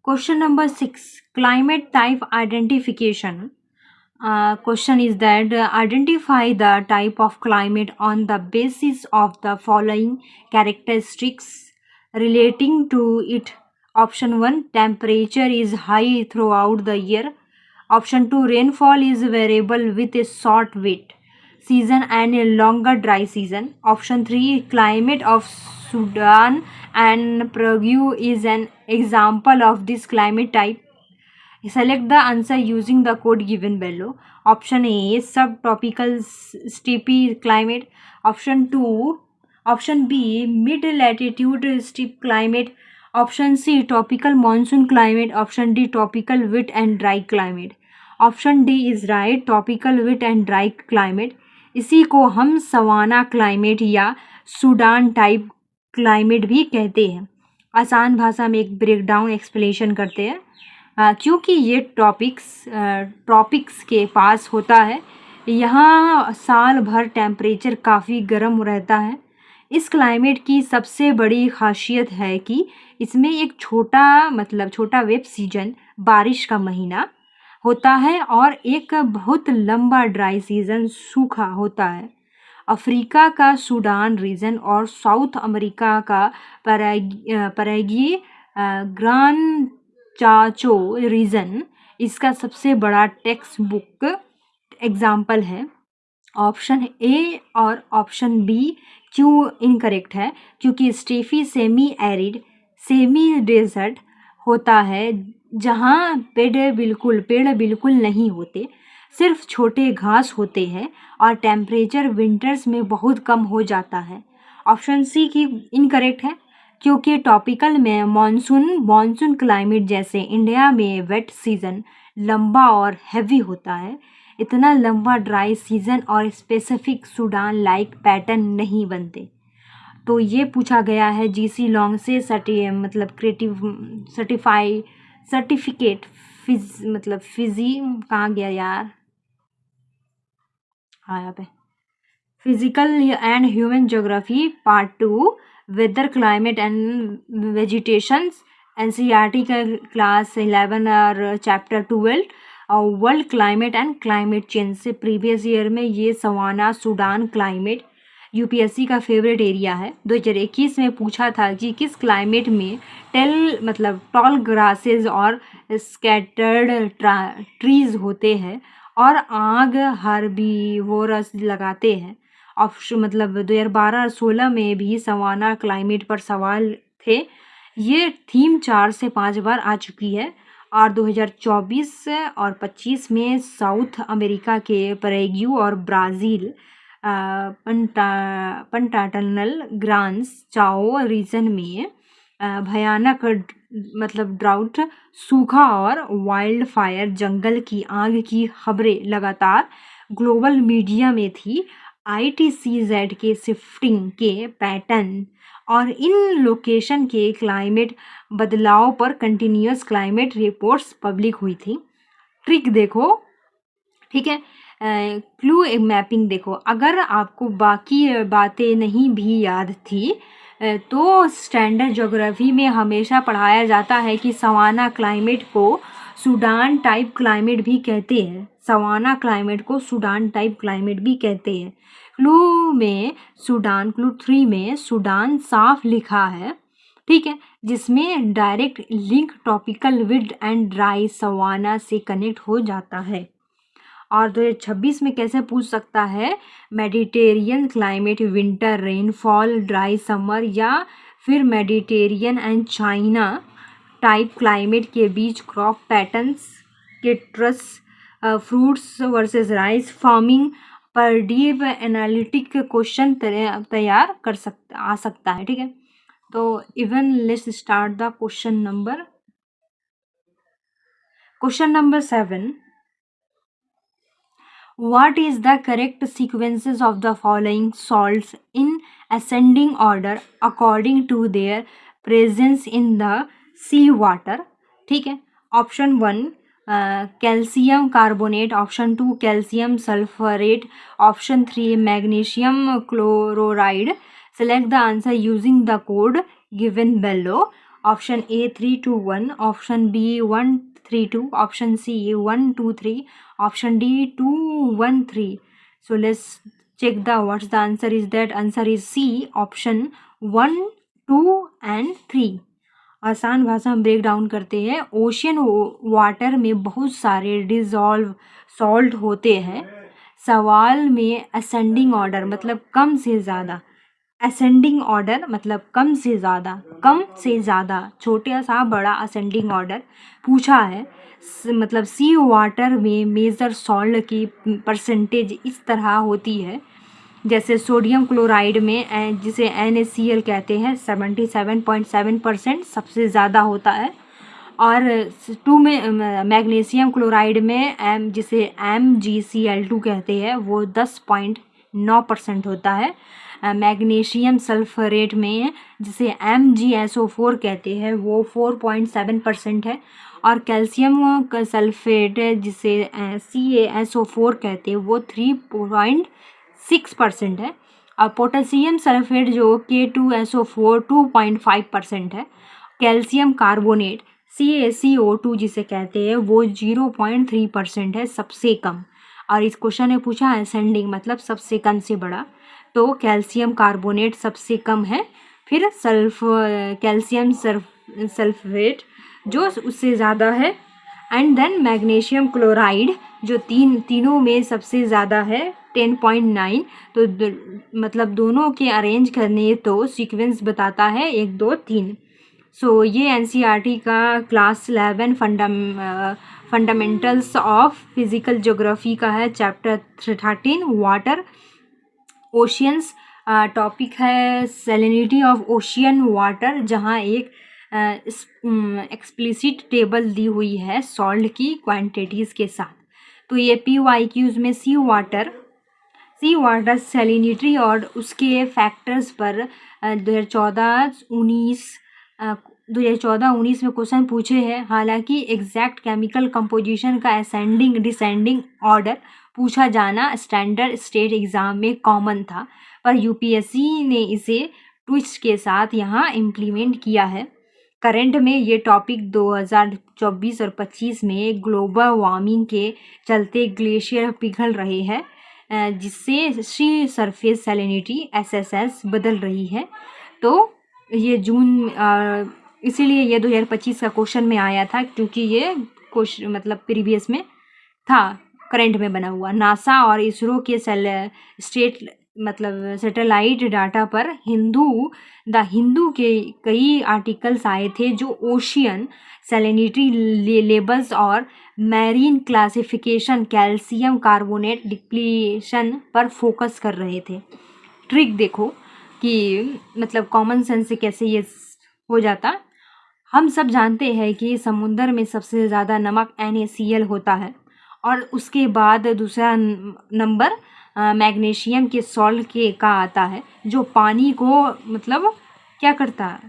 Question number 6, climate type identification. Question is that identify the type of climate on the basis of the following characteristics relating to it. Option 1, temperature is high throughout the year. Option 2, rainfall is variable with a short wet season and a longer dry season. Option 3, climate of Sudan and Prague is an example of this climate type. Select the answer using the code given below. Option A, subtropical steppe climate. Option B, mid latitude steppe climate. Option C, tropical monsoon climate. Option D, tropical wet and dry climate. Option D is right, tropical wet and dry climate. इसी को हम savanna climate या Sudan type climate भी कहते हैं. आसान भाषा में एक ब्रेकडाउन एक्सप्लेनेशन करते हैं. क्योंकि ये ट्रॉपिक्स के पास होता है, यहाँ साल भर टेम्परेचर काफ़ी गर्म रहता है. इस क्लाइमेट की सबसे बड़ी खासियत है कि इसमें एक छोटा वेट सीजन, बारिश का महीना होता है और एक बहुत लंबा ड्राई सीजन, सूखा होता है. अफ्रीका का सूडान रीजन और साउथ अमेरिका का पराग्वे ग्रान चाचो रीजन इसका सबसे बड़ा टेक्स्ट बुक एग्जाम्पल है. ऑप्शन ए और ऑप्शन बी क्यों इनकरेक्ट है? क्योंकि steppe semi arid, semi desert होता है जहाँ पेड़ बिल्कुल नहीं होते, सिर्फ छोटे घास होते हैं और टेम्परेचर विंटर्स में बहुत कम हो जाता है. ऑप्शन सी की इनकरेक्ट है क्योंकि ट्रॉपिकल में मॉनसून क्लाइमेट जैसे इंडिया में वेट सीजन लंबा और हैवी होता है. इतना लंबा ड्राई सीजन और स्पेसिफिक सूडान लाइक पैटर्न नहीं बनते. तो ये पूछा गया है जीसी लॉन्ग से सर्टिफिकेट फिजी कहाँ गया यार, हाँ यहाँ पे, physical and human geography part 2 weather climate and vegetations, NCERT का क्लास 11 और चैप्टर 12 और world climate and climate change से प्रीवियस ईयर में ये सवाना सूडान क्लाइमेट यूपीएससी का फेवरेट एरिया है. 2021 में पूछा था कि किस क्लाइमेट में टॉल ग्रासेस और स्कैटर्ड ट्रीज होते हैं और आग हर्बीवोरस लगाते हैं. ऑप्शन 2012 और 16 में भी सवाना क्लाइमेट पर सवाल थे. ये थीम 4 से 5 बार आ चुकी है और 2024 और 25 में साउथ अमेरिका के परेग्वे और ब्राज़ील पंटाटनल ग्रांस चाओ रीजन में भयानक ड्राउट, सूखा और वाइल्ड फायर, जंगल की आग की खबरें लगातार ग्लोबल मीडिया में थी. ITCZ के शिफ्टिंग के पैटर्न और इन लोकेशन के क्लाइमेट बदलाव पर कंटिन्यूस क्लाइमेट रिपोर्ट्स पब्लिक हुई थी. ट्रिक देखो, ठीक है, क्लू मैपिंग देखो. अगर आपको बाकी बातें नहीं भी याद थी तो स्टैंडर्ड ज्योग्राफी में हमेशा पढ़ाया जाता है कि सवाना क्लाइमेट को सूडान टाइप क्लाइमेट भी कहते हैं. सवाना क्लाइमेट को सूडान टाइप क्लाइमेट भी कहते हैं. क्लू 3 में सूडान साफ लिखा है, ठीक है, जिसमें direct link tropical wet and dry savanna से कनेक्ट हो जाता है. और 2026 में कैसे पूछ सकता है? Mediterranean climate, winter, rainfall, dry summer या फिर Mediterranean and China type climate के बीच क्रॉप पैटर्न्स के truss, fruits versus rice farming पर डीप एनालिटिक क्वेश्चन तैयार आ सकता है. ठीक है, तो even let's start the question number 7. What is the correct sequences of the following salts in ascending order according to their presence in the sea water? ठीक है, option 1 calcium carbonate, option 2 calcium sulphate, option 3 magnesium chloride. Select the answer using the code given below. Option A 3 to 1, option B 1 3 2, option C 1 2 3, option D 2 1 3. So let's check the what's the answer is. That answer is C, option 1 2 and 3. आसान भाषा में break down करते हैं. Ocean water में बहुत सारे dissolve salt होते हैं. सवाल में असेंडिंग ऑर्डर मतलब कम से ज़्यादा, असेंडिंग ऑर्डर मतलब कम से ज़्यादा, छोटा सा बड़ा असेंडिंग ऑर्डर पूछा है. मतलब सी वाटर में मेजर सॉल्ट की परसेंटेज इस तरह होती है. जैसे सोडियम क्लोराइड में जिसे NaCl कहते हैं 77.7% सबसे ज़्यादा होता है. और 2 में मैग्नीशियम क्लोराइड में जिसे MgCl2 कहते हैं वो 10.9% होता है. मैग्नीशियम सल्फरेट में जिसे MgSO4 कहते हैं वो 4.7% है. और कैल्शियम सल्फेट जिसे CaSO4 कहते हैं वो 3.6% है. और पोटेशियम सल्फेट जो K2SO4 2.5% है. कैल्शियम कार्बोनेट CaCO2 जिसे कहते हैं वो 0.3% है, सबसे कम. और इस क्वेश्चन में पूछा है असेंडिंग मतलब सबसे कम से बड़ा, तो कैल्शियम कार्बोनेट सबसे कम है. फिर कैल्शियम सल्फेट जो उससे ज़्यादा है. एंड देन मैग्नीशियम क्लोराइड जो तीनों में सबसे ज़्यादा है 10.9. तो मतलब दोनों के अरेंज करने तो सीक्वेंस बताता है 1 2 3. सो ये NCERT का class 11 fundamentals of physical geography का है, चैप्टर 13 वाटर ओशियंस. टॉपिक है सैलिनिटी ऑफ ओशियन वाटर, जहाँ एक एक्सप्लिसिट टेबल दी हुई है सॉल्ट की क्वांटिटीज़ के साथ. तो ये PYQs में सी वाटर सैलिनिटी और उसके फैक्टर्स पर 2014-19 में क्वेश्चन पूछे हैं. हालांकि एग्जैक्ट केमिकल कंपोजिशन का असेंडिंग डिसेंडिंग ऑर्डर पूछा जाना स्टैंडर्ड स्टेट एग्ज़ाम में कॉमन था, पर UPSC ने इसे ट्विस्ट के साथ यहाँ इम्प्लीमेंट किया है. करंट में ये टॉपिक 2024 और 25 में ग्लोबल वार्मिंग के चलते ग्लेशियर पिघल रहे हैं, जिससे सी सरफेस सैलिनिटी SSS बदल रही है. तो ये इसीलिए ये 2025 का क्वेश्चन में आया था, क्योंकि ये क्वेश्चन मतलब प्रीवियस में था, करंट में बना हुआ. नासा और इसरो के सैटेलाइट डाटा पर द हिंदू के कई आर्टिकल्स आए थे जो ओशियन सैलिनिटी लेवल्स और marine classification calcium carbonate depletion पर फोकस कर रहे थे. ट्रिक देखो कि मतलब कॉमन सेंस से कैसे ये हो जाता. हम सब जानते हैं कि समुद्र में सबसे ज़्यादा नमक NaCl होता है, और उसके बाद दूसरा नंबर मैग्नीशियम के सॉल्ट का आता है, जो पानी को मतलब क्या करता है,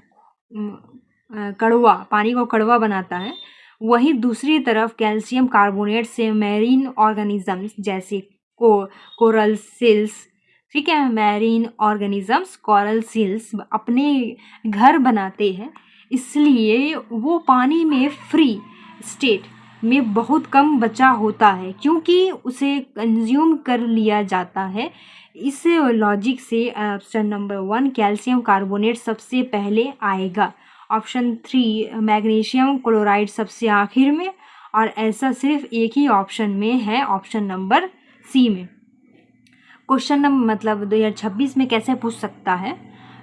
पानी को कड़वा बनाता है. वहीं दूसरी तरफ कैल्शियम कार्बोनेट से मैरीन ऑर्गेनिजम्स जैसे कोरल सेल्स, ठीक है, मैरीन ऑर्गेनिजम्स कोरल सेल्स अपने घर बनाते हैं, इसलिए वो पानी में फ्री स्टेट में बहुत कम बचा होता है, क्योंकि उसे कंज्यूम कर लिया जाता है. इस लॉजिक से ऑप्शन नंबर 1 कैल्शियम कार्बोनेट सबसे पहले आएगा. ऑप्शन 3 मैग्नीशियम क्लोराइड सबसे आखिर में, और ऐसा सिर्फ एक ही ऑप्शन में है, ऑप्शन नंबर सी में. क्वेश्चन मतलब 2026 में कैसे पूछ सकता है,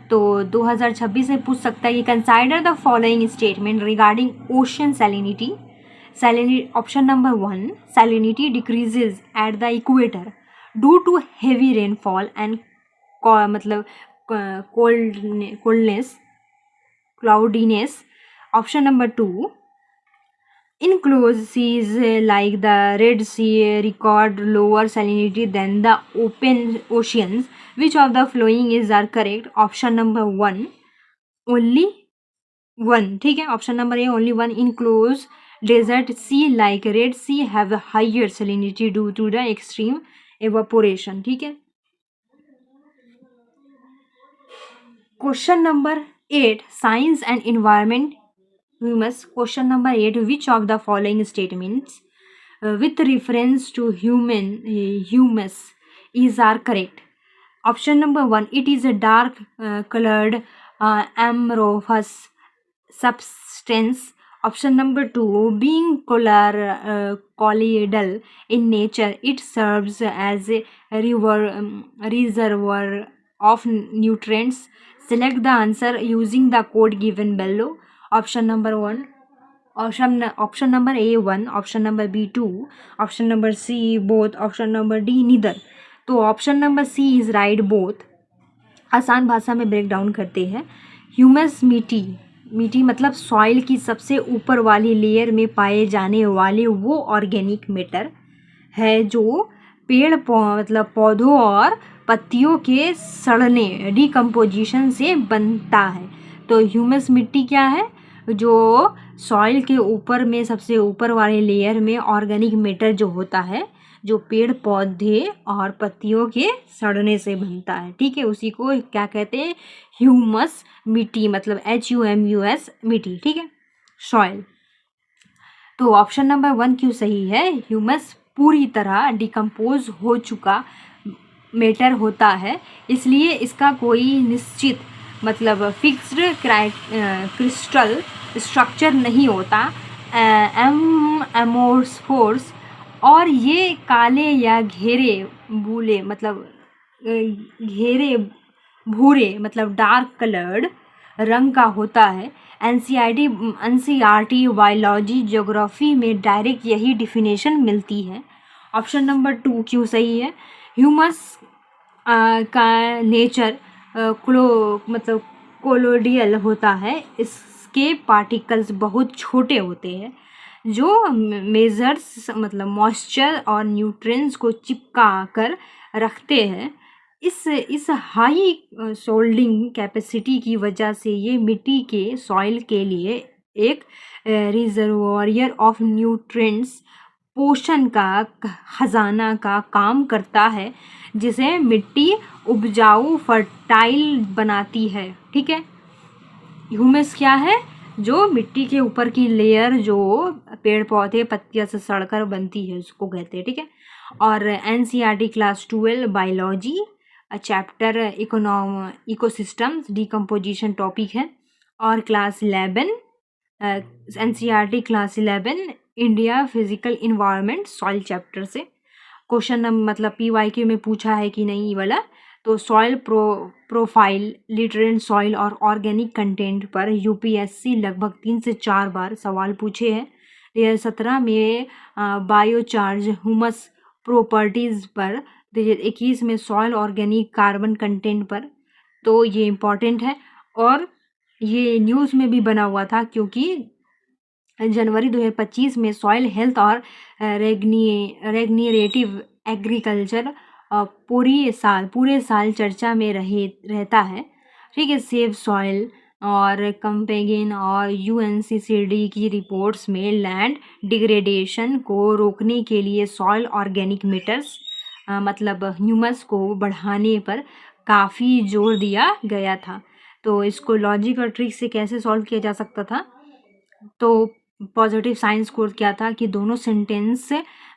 तो 2026 में पूछ सकता है कि consider the following statement regarding ocean salinity. Option number 1 salinity decreases at the equator due to heavy rainfall and coldness cloudiness. Option number 2 enclosed seas like the Red Sea record lower salinity than the open oceans. Which of the following are correct? Option number 1 only 1, ठीक है. Option number A only 1 enclosed desert sea like Red Sea have a higher salinity due to the extreme evaporation, ठीक है. Question number 8. Science and environment humus. Question number 8. Which of the following statements with reference to humus is are correct? Option number 1. It is a dark colored amorphous substance. Option number 2. Being colloidal in nature, it serves as a reservoir of nutrients. Select the answer using the code given below. Option number 1. Option number A 1, option number B 2, option number C both, option number D neither. तो option number C is right both. आसान भाषा में break down करते हैं. Humus मिट्टी मतलब soil की सबसे ऊपर वाली लेयर में पाए जाने वाले वो ऑर्गेनिक मैटर है जो पेड़ मतलब पौधों और पत्तियों के सड़ने डिकम्पोजिशन से बनता है. तो ह्यूमस मिट्टी क्या है? जो सॉइल के ऊपर में सबसे ऊपर वाले लेयर में ऑर्गेनिक मैटर जो होता है, जो पेड़ पौधे और पत्तियों के सड़ने से बनता है. ठीक है, उसी को क्या कहते हैं? ह्यूमस मिट्टी, मतलब HUMUS मिट्टी. ठीक है, सॉइल. तो ऑप्शन नंबर 1 क्यों सही है? ह्यूमस पूरी तरह डिकम्पोज हो चुका मैटर होता है, इसलिए इसका कोई निश्चित मतलब फिक्स्ड क्रिस्टल स्ट्रक्चर नहीं होता. एमोर्फोस और ये काले या घेरे भूरे मतलब डार्क कलर्ड रंग का होता है. NCERT बायोलॉजी ज्योग्राफी में डायरेक्ट यही डिफिनेशन मिलती है. ऑप्शन नंबर 2 क्यों सही है? ह्यूमस का नेचर मतलब कोलोडियल होता है. इसके पार्टिकल्स बहुत छोटे होते हैं जो मेजर्स मतलब मॉइस्चर और न्यूट्रिएंट्स को चिपका कर रखते हैं. इस हाई सोल्डिंग कैपेसिटी की वजह से ये मिट्टी के सॉइल के लिए एक रिजर्वोयर ऑफ न्यूट्रिएंट्स पोषण का खजाना का काम करता है, जिसे मिट्टी उपजाऊ फर्टाइल बनाती है. ठीक है, ह्यूमस क्या है? जो मिट्टी के ऊपर की लेयर जो पेड़ पौधे पत्तियां से सड़कर बनती है उसको कहते हैं. ठीक है, और NCERT class 12 biology chapter ecosystems decomposition topic है. और class 11 NCERT class 11 India physical environment soil chapter से क्वेश्चन मतलब PYQ में पूछा है कि नहीं वाला. तो सॉइल प्रोफाइल, लिटरेंट सॉइल और ऑर्गेनिक कंटेंट पर UPSC लगभग 3 से 4 बार सवाल पूछे हैं. 2017 में बायोचार्ज ह्यूमस प्रॉपर्टीज़ पर, 2021 में सॉइल ऑर्गेनिक कार्बन कंटेंट पर. तो ये इम्पॉर्टेंट है और ये न्यूज़ में भी बना हुआ था क्योंकि जनवरी 2025 में सॉइल हेल्थ और रेगनिरेटिव एग्रीकल्चर पूरे साल चर्चा में रहता है. ठीक है, सेव सॉइल और कंपेगन और UNCCD की रिपोर्ट्स में लैंड डिग्रेडेशन को रोकने के लिए सॉइल ऑर्गेनिक मैटर्स मतलब ह्यूमस को बढ़ाने पर काफ़ी जोर दिया गया था. तो इसको लॉजिक और ट्रिक से कैसे सॉल्व किया जा सकता था? तो पॉजिटिव साइंस कोर्स क्या था कि दोनों sentence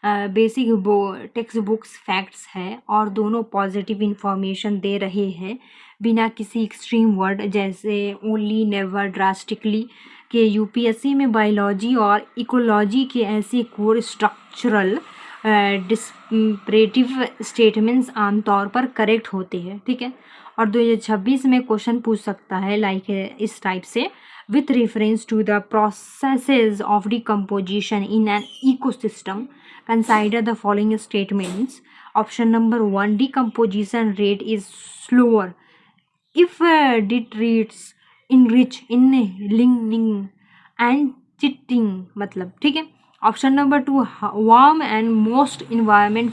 basic text books facts है और दोनों पॉजिटिव इंफॉर्मेशन दे रहे हैं बिना किसी एक्सट्रीम वर्ड जैसे ओनली, नेवर, ड्रास्टिकली के. UPSC में बायोलॉजी और इकोलॉजी के ऐसे कोर स्ट्रक्चरल डिस्परेटिव स्टेटमेंट्स आमतौर पर करेक्ट होते हैं. ठीक है, और 2026 में क्वेश्चन पूछ सकता है लाइक इस टाइप से, with reference to the processes of decomposition in an ecosystem, consider the following statements. Option number 1, decomposition rate is slower if detritus enrich in lignin and chitin मतलब. ठीक है. Option number 2, warm and moist environment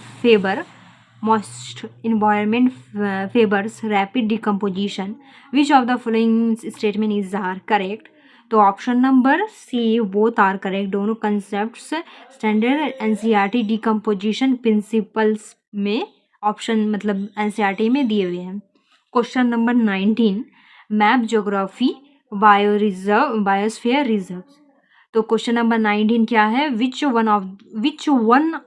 favors rapid decomposition. Which of the following statement is are correct? तो option number C both are correct. दोनों concepts standard NCERT decomposition principles में option मतलब NCERT में दिए हुए हैं. Question number 19, map geography biosphere reserve. तो question number 19 क्या है, which one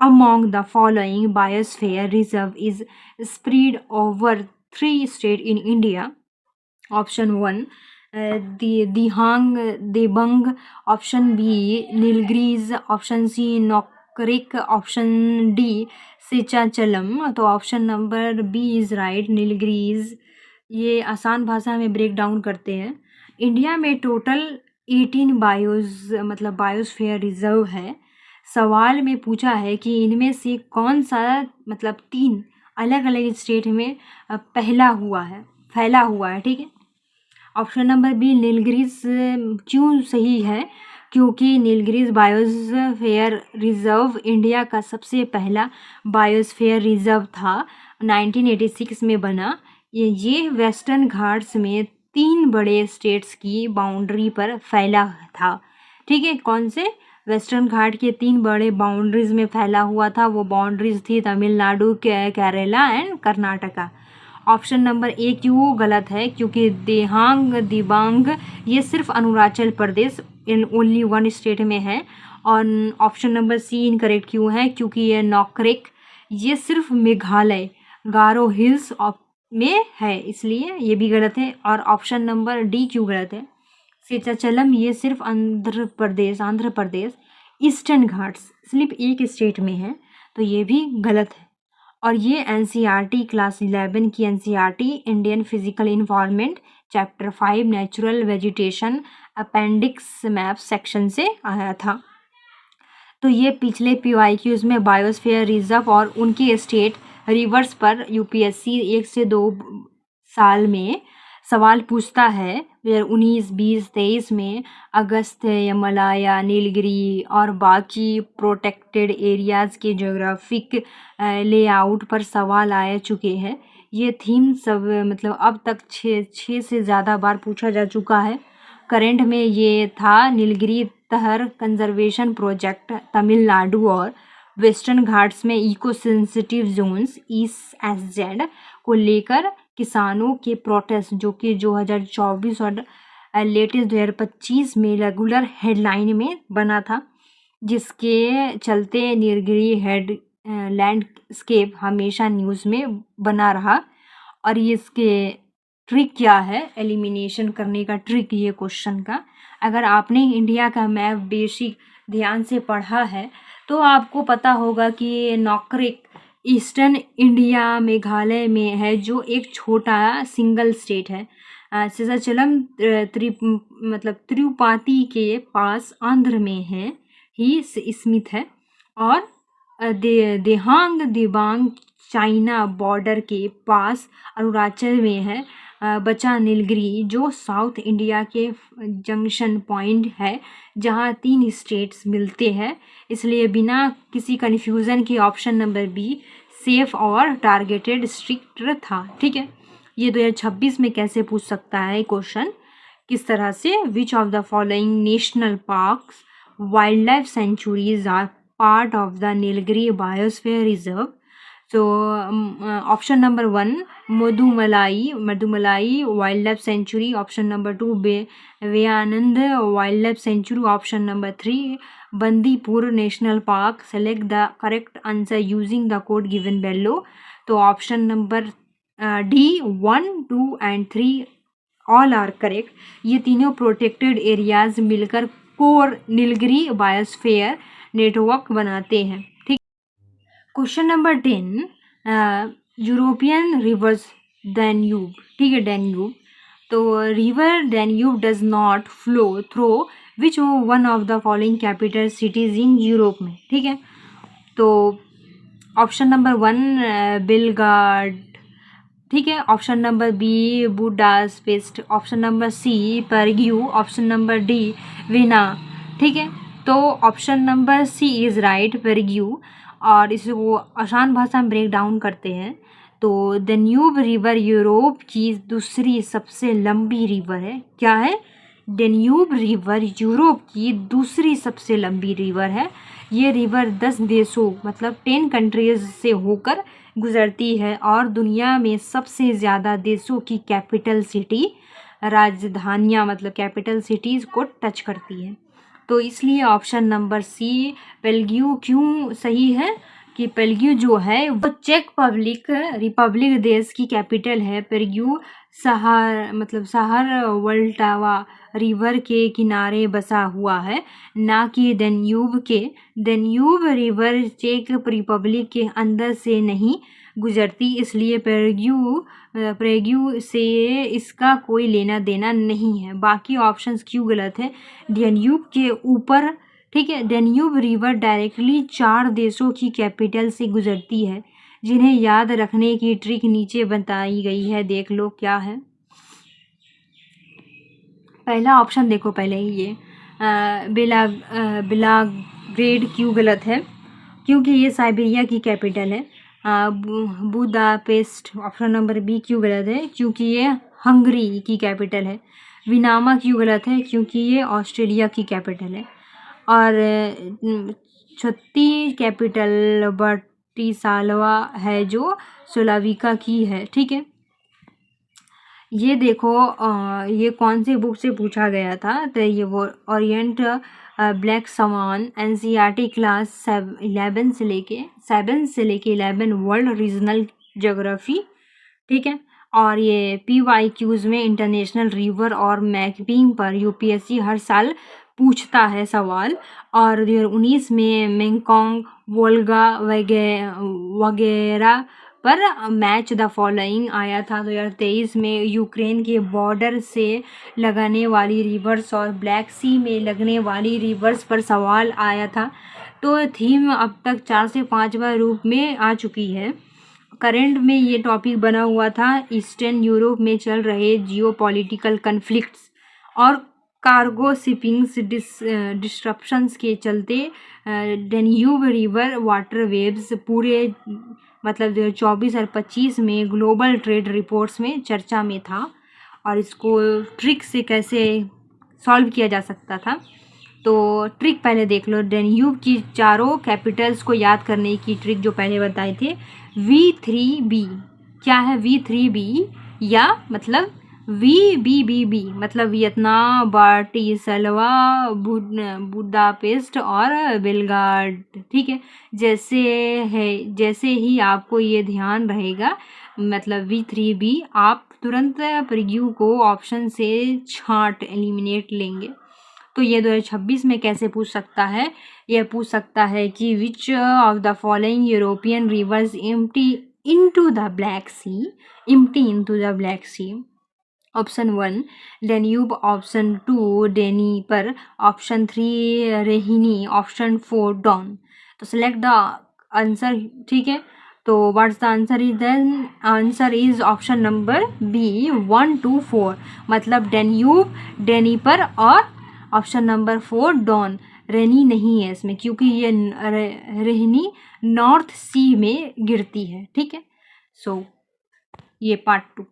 among the following biosphere reserve is spread over 3 states in India? Option 1 Dihang Debang, option B Nilgiris, option C Nokrik, option D Sichachalam। तो option number B is right, Nilgiris. ये आसान भाषा में break down करते हैं। India में total 18 biosphere reserve है। सवाल में पूछा है कि इनमें से कौन सा 3 अलग अलग स्टेट में फैला हुआ है। ठीक है, ऑप्शन नंबर बी नीलगिरीज क्यों सही है, क्योंकि नीलगिरीज बायोस्फीयर रिजर्व इंडिया का सबसे पहला बायोस्फीयर रिजर्व था, 1986 में बना। ये वेस्टर्न घाट्स में 3 बड़े स्टेट्स की बाउंड्री पर फैला था। ठीक है, कौन से वेस्टर्न घाट के 3 बड़े बाउंड्रीज में फैला हुआ था, वो बाउंड्रीज थी Tamil Nadu, Kerala and Karnataka. Option number A क्यों गलत है, क्योंकि देहांग दिबांग ये सिर्फ Arunachal Pradesh in only 1 state में है। और ऑप्शन नंबर सी इनकरेक्ट क्यों है, क्योंकि ये नॉकरेक ये सिर्फ मेघालय गारो हिल्स में है, इसलिए ये भी गलत है। और ऑप्शन नंबर डी क्यों गलत है, शेषाचलम ये सिर्फ आंध्र प्रदेश ईस्टर्न घाट्स सिर्फ एक स्टेट में है, तो ये भी गलत है। और ये एनसीईआरटी क्लास 11 की NCERT Indian physical environment chapter 5 natural vegetation appendix map section से आया था। तो ये पिछले PYQs में बायोस्फीयर रिजर्व और उनके स्टेट रिवर्स पर यूपीएससी 1 से 2 साल में सवाल पूछता है। 2019, 20, 23 में अगस्त्य, यमलाया, नीलगिरी और बाकी प्रोटेक्टेड एरियाज़ के ज्योग्राफिक लेआउट पर सवाल आ चुके हैं। ये थीम सब अब तक 6 से ज़्यादा बार पूछा जा चुका है। करंट में ये था नीलगिरी तहर कंजर्वेशन प्रोजेक्ट तमिलनाडु और वेस्टर्न घाट्स में इको सेंसिटिव जोन्स ESZ को लेकर किसानों के प्रोटेस्ट, जो कि 2024 और लेटेस्ट 2025 में रेगुलर हेडलाइन में बना था, जिसके चलते नीलगिरी लैंडस्केप हमेशा न्यूज़ में बना रहा। और इसके ट्रिक क्या है, एलिमिनेशन करने का ट्रिक ये क्वेश्चन का, अगर आपने इंडिया का मैप बेसिक ध्यान से पढ़ा है तो आपको पता होगा कि नॉकरेक ईस्टर्न इंडिया मेघालय में है, जो एक छोटा सिंगल स्टेट है। शेषाचलम तिरुपति के पास आंध्र में है, ही स्मिथ है। और देहांग दिबांग चाइना बॉर्डर के पास अरुणाचल में है। बचा नीलगिरी जो साउथ इंडिया के जंक्शन पॉइंट है, जहां 3 स्टेट्स मिलते हैं। इसलिए बिना किसी कन्फ्यूज़न के ऑप्शन नंबर बी सेफ और टारगेटेड स्ट्रिक्ट था। ठीक है, ये 2026 में कैसे पूछ सकता है क्वेश्चन, किस तरह से, which of the following national parks wildlife sanctuaries are part of the Nilgiri biosphere reserve. तो option number 1 Mudumalai wildlife sanctuary, option number 2 Wayanad wildlife sanctuary, option number 3 Bandipur national park. Select the correct answer using the code given below. तो option number D 1, 2 and 3 all are correct. ये तीनों protected areas मिलकर core Nilgiri biosphere network बनाते हैं। ठीक, question number 10 European reverse Danube. ठीक है, Danube, तो river Danube does not flow through which one of the following capital cities in Europe में। ठीक है, तो ऑप्शन नंबर 1 बेलगार्ड। ठीक है, option number B Budapest, option number C Prague, option number D Vienna. ठीक है, तो option number C is right, Prague. और इसको आसान भाषा में ब्रेक डाउन करते हैं तो डैन्यूब रिवर यूरोप की दूसरी सबसे लंबी रिवर है। क्या है, डैन्यूब रिवर यूरोप की दूसरी सबसे लंबी रिवर है। ये रिवर 10 देशों 10 कंट्रीज से होकर गुजरती है और दुनिया में सबसे ज़्यादा देशों की कैपिटल सिटी राजधानियाँ मतलब कैपिटल सिटीज़ को टच करती है। तो इसलिए ऑप्शन नंबर सी पेल्ग्यू क्यों सही है कि पेल्ग्यू जो है वो चेक रिपब्लिक देश की कैपिटल है। पेल्ग्यू शहर वोल्टावा रिवर के किनारे बसा हुआ है, ना कि डेन्यूब रिवर चेक रिपब्लिक के अंदर से नहीं गुजरती, इसलिए पेल्ग्यू से इसका कोई लेना देना नहीं है। बाकी ऑप्शंस क्यों गलत है। डेन्यूब के ऊपर, ठीक है, डेन्यूब रिवर डायरेक्टली 4 देशों की कैपिटल से गुजरती है, जिन्हें याद रखने की ट्रिक नीचे बताई गई है, देख लो क्या है। पहला ऑप्शन देखो पहले ही ये बेलाग्रेड क्यों गलत है, क्योंकि ये साइबेरिया की कैपिटल है। बुदापेस्ट ऑप्शन नंबर बी क्यों गलत है, क्योंकि ये हंगरी की कैपिटल है। विनामा क्यों गलत है, क्योंकि ये ऑस्ट्रेलिया की कैपिटल है। और छत्ती कैपिटल ब्राटिस्लावा है जो स्लोवाकिया की है, ठीक है। ये देखो ये कौन सी बुक से पूछा गया था, तो ये वो ओरिएंट ब्लैक सवान एनसीईआरटी क्लास 7 से लेके 11 वर्ल्ड रीजनल ज्योग्राफी, ठीक है। और ये PYQs में इंटरनेशनल रिवर और मैपिंग पर यूपीएससी हर साल पूछता है सवाल। और 2019 में मेंकोंग वोल्गा वगैरह पर मैच द फॉलोइंग आया था। 2023 में यूक्रेन के बॉर्डर से लगने वाली रिवर्स और ब्लैक सी में लगने वाली रिवर्स पर सवाल आया था। तो थीम अब तक 4 से 5 बार रूप में आ चुकी है। करंट में ये टॉपिक बना हुआ था ईस्टर्न यूरोप में चल रहे जियोपॉलिटिकल कन्फ्लिक्ट्स और कार्गो शिपिंग्स डिस्ट्रप्शंस के चलते डेन्यूब रिवर वाटर वेव्स पूरे मतलब 2024 और 25 में ग्लोबल ट्रेड रिपोर्ट्स में चर्चा में था। और इसको ट्रिक से कैसे सॉल्व किया जा सकता था, तो ट्रिक पहले देख लो। डेन्यूब की चारों कैपिटल्स को याद करने की ट्रिक जो पहले बताए थे, V3B क्या है, V3B या मतलब VBBB मतलब वियतनाम, ब्राटिस्लावा, बुदापेस्ट और बेलग्राड, ठीक है। जैसे ही आपको ये ध्यान रहेगा मतलब V3B, आप तुरंत प्रीव्यू को ऑप्शन से छांट एलिमिनेट लेंगे। तो ये 2026 में कैसे पूछ सकता है, यह पूछ सकता है कि which of the following European rivers empty into the Black Sea। Option 1 Danube, option 2 Dnieper, option 3 Rhine, option 4 Don. तो सिलेक्ट द आंसर, ठीक है। तो what's the answer is, then answer is option number B 1 2 4 मतलब Danube, डेनीपर और option number 4 don. रेनी नहीं है इसमें क्योंकि ये रेहनी नॉर्थ सी में गिरती है, ठीक है। सो ये पार्ट 2।